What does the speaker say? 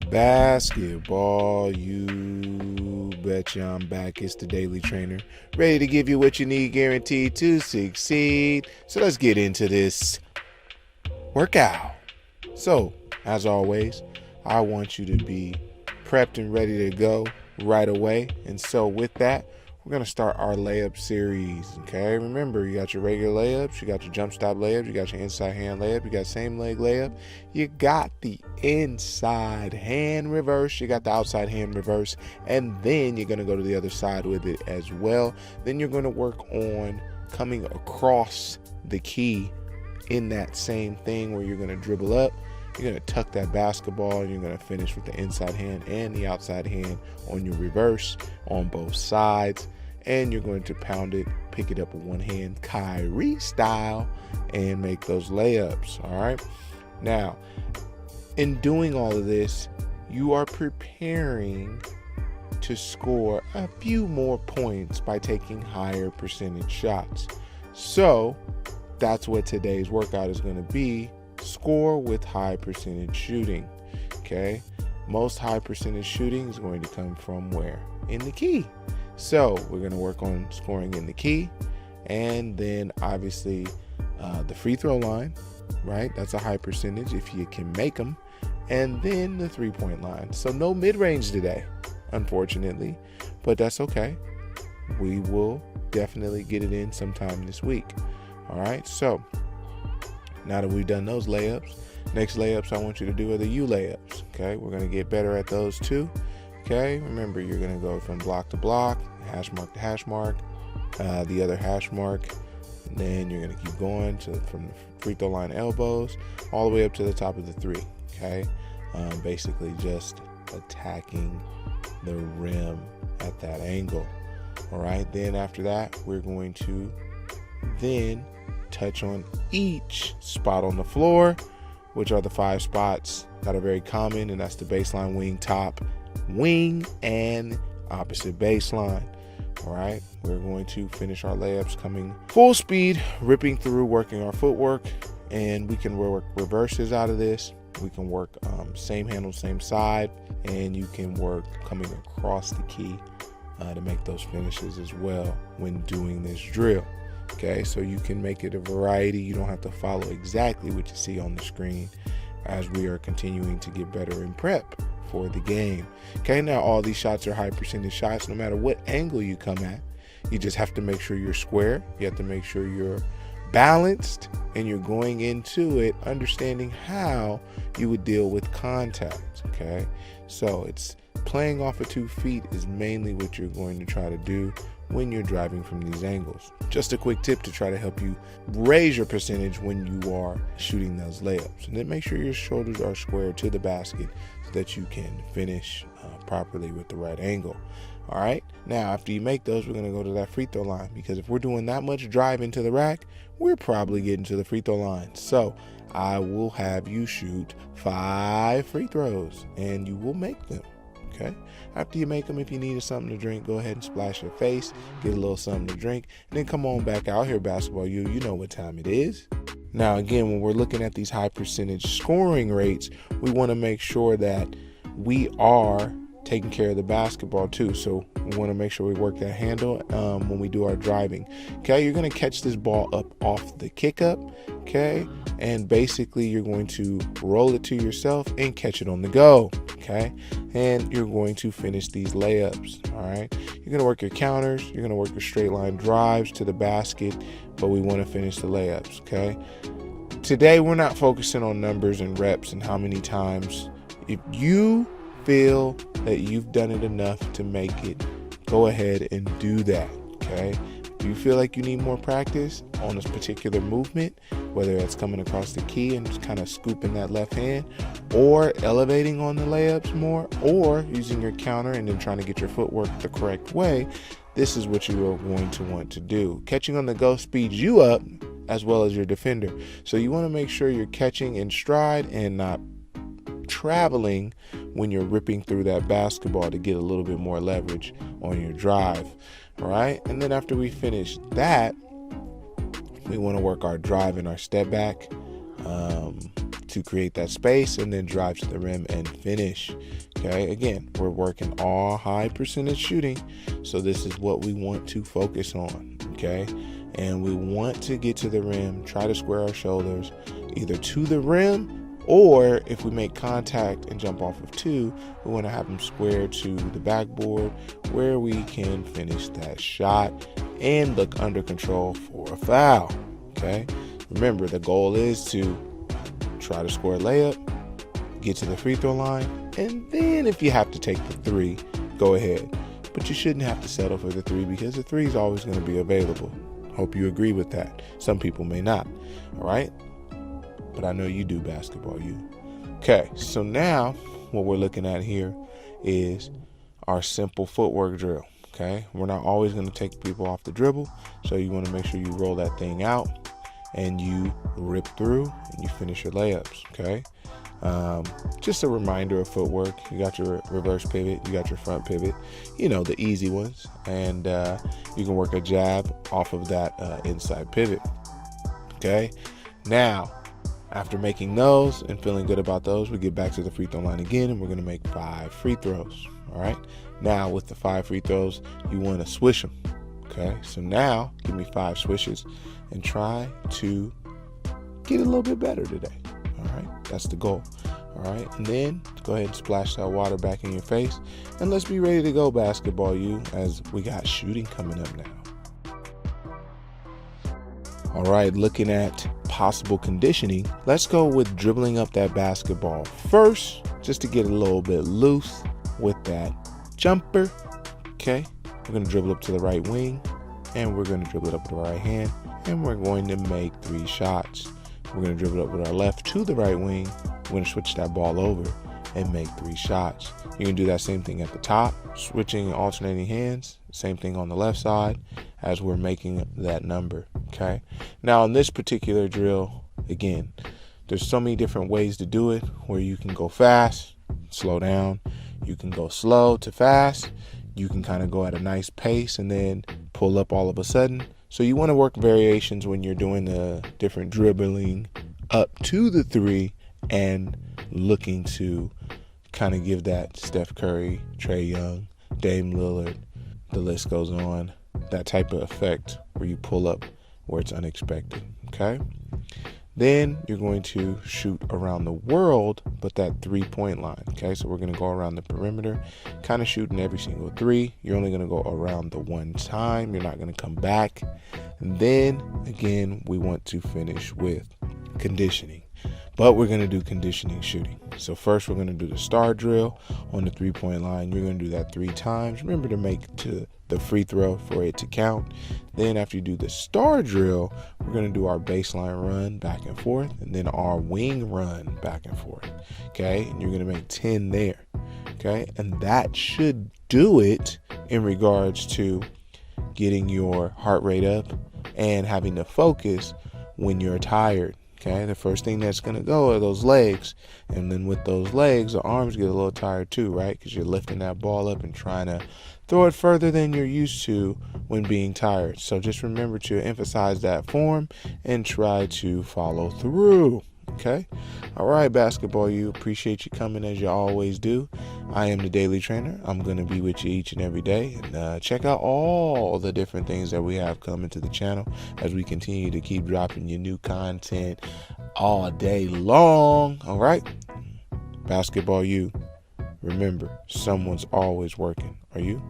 Basketball, you betcha I'm back. It's the Daily Trainer, ready to give you what you need, guaranteed to succeed. So let's get into this workout. So, as always, I want you to be prepped and ready to go right away. And so with that, we're going to start our layup series, okay? Remember, you got your regular layups, you got your jump stop layups, you got your inside hand layup, you got same leg layup, you got the inside hand reverse, you got the outside hand reverse, and then you're going to go to the other side with it as well. Then you're going to work on coming across the key in that same thing where you're going to dribble up. You're going to tuck that basketball and you're going to finish with the inside hand and the outside hand on your reverse on both sides. And you're going to pound it, pick it up with one hand, Kyrie style, and make those layups, all right? Now, in doing all of this, you are preparing to score a few more points by taking higher percentage shots. So that's what today's workout is going to be. Score with high percentage shooting, okay? Most high percentage shooting is going to come from where? In the key. So we're going to work on scoring in the key, and then obviously the free throw line, right? That's a high percentage if you can make them, and then the three-point line. So no mid-range today, unfortunately, but that's okay. We will definitely get it in sometime this week. All right, so now that we've done those layups, next layups I want you to do are the U layups, okay? We're going to get better at those too, okay? Remember, you're going to go from block to block, hash mark to hash mark, the other hash mark, and then you're going to keep going from the free throw line elbows all the way up to the top of the three, okay? Basically just attacking the rim at that angle, all right? Then after that, we're going to then touch on each spot on the floor, which are the 5 spots that are very common, and that's the baseline, wing, top, wing, and opposite baseline. All right, we're going to finish our layups coming full speed, ripping through, working our footwork, and we can work reverses out of this. We can work same handle, same side, and you can work coming across the key to make those finishes as well when doing this drill. Okay, so you can make it a variety. You don't have to follow exactly what you see on the screen as we are continuing to get better in prep for the game. Okay, now all these shots are high percentage shots no matter what angle you come at. You just have to make sure you're square. You have to make sure you're balanced and you're going into it understanding how you would deal with contact. Okay, so it's playing off of 2 feet is mainly what you're going to try to do when you're driving from these angles. Just a quick tip to try to help you raise your percentage when you are shooting those layups. And then make sure your shoulders are square to the basket so that you can finish properly with the right angle. All right, now after you make those, we're going to go to that free throw line, because if we're doing that much drive into the rack, we're probably getting to the free throw line. So I will have you shoot 5 free throws and you will make them. Okay. After you make them, if you needed something to drink, go ahead and splash your face, get a little something to drink, and then come on back out here, basketball. You know what time it is. Now, again, when we're looking at these high percentage scoring rates, we want to make sure that we are taking care of the basketball too. So we want to make sure we work that handle when we do our driving. Okay, you're going to catch this ball up off the kick up. Okay, and basically you're going to roll it to yourself and catch it on the go. Okay, and you're going to finish these layups. All right, you're going to work your counters, you're going to work your straight line drives to the basket, but we want to finish the layups. Okay, today we're not focusing on numbers and reps and how many times. If you feel that you've done it enough to make it, go ahead and do that. Okay, if you feel like you need more practice on this particular movement, whether it's coming across the key and just kind of scooping that left hand, or elevating on the layups more, or using your counter and then trying to get your footwork the correct way, this is what you are going to want to do. Catching on the go speeds you up as well as your defender. So you want to make sure you're catching in stride and not traveling when you're ripping through that basketball to get a little bit more leverage on your drive. All right, and then after we finish that, we want to work our drive and our step back to create that space and then drive to the rim and finish. Okay, again, we're working all high percentage shooting, so this is what we want to focus on. Okay, and we want to get to the rim, try to square our shoulders either to the rim, or if we make contact and jump off of 2, we want to have them square to the backboard where we can finish that shot and look under control for a foul. Okay, remember the goal is to try to score a layup, get to the free throw line, and then if you have to take the 3, go ahead. But you shouldn't have to settle for the 3 because the 3 is always going to be available. Hope you agree with that. Some people may not. All right, but I know you do, basketball you. Okay, so now what we're looking at here is our simple footwork drill. Okay, we're not always going to take people off the dribble, so you want to make sure you roll that thing out and you rip through and you finish your layups. Okay, just a reminder of footwork. You got your reverse pivot, you got your front pivot, you know, the easy ones, and you can work a jab off of that inside pivot. Okay, now after making those and feeling good about those, we get back to the free throw line again, and we're going to make 5 free throws. All right, now with the 5 free throws, you want to swish them. Okay, so now give me 5 swishes and try to get a little bit better today. All right, that's the goal. All right, and then go ahead and splash that water back in your face, and let's be ready to go, basketball you, as we got shooting coming up now. All right, looking at possible conditioning, let's go with dribbling up that basketball first, just to get a little bit loose with that jumper. Okay, we're going to dribble up to the right wing, and we're going to dribble it up with the right hand, and we're going to make 3 shots. We're going to dribble up with our left to the right wing. We're going to switch that ball over and make 3 shots. You can do that same thing at the top, switching and alternating hands. Same thing on the left side as we're making that number. Okay, now in this particular drill, again, there's so many different ways to do it, where you can go fast, slow down, you can go slow to fast, you can kind of go at a nice pace and then pull up all of a sudden. So you want to work variations when you're doing the different dribbling up to the 3 and looking to kind of give that Steph Curry, Trae Young, Dame Lillard, the list goes on, that type of effect where you pull up where it's unexpected. Okay, then you're going to shoot around the world, but that 3-point line. Okay, so we're going to go around the perimeter, kind of shooting every single 3. You're only going to go around the 1 time. You're not going to come back. And then again, we want to finish with conditioning, but we're going to do conditioning shooting. So first we're going to do the star drill on the 3-point line. You're going to do that 3 times. Remember to make to the free throw for it to count. Then after you do the star drill, we're going to do our baseline run back and forth, and then our wing run back and forth. Okay, and you're going to make 10 there. Okay, and that should do it in regards to getting your heart rate up and having to focus when you're tired. Okay, the first thing that's going to go are those legs, and then with those legs, the arms get a little tired too, right? Because you're lifting that ball up and trying to throw it further than you're used to when being tired. So just remember to emphasize that form and try to follow through. Okay, all right, basketball you, appreciate you coming as you always do. I am the Daily Trainer. I'm going to be with you each and every day, and check out all the different things that we have coming to the channel as we continue to keep dropping you new content all day long. All right, basketball you, remember, someone's always working. Are you?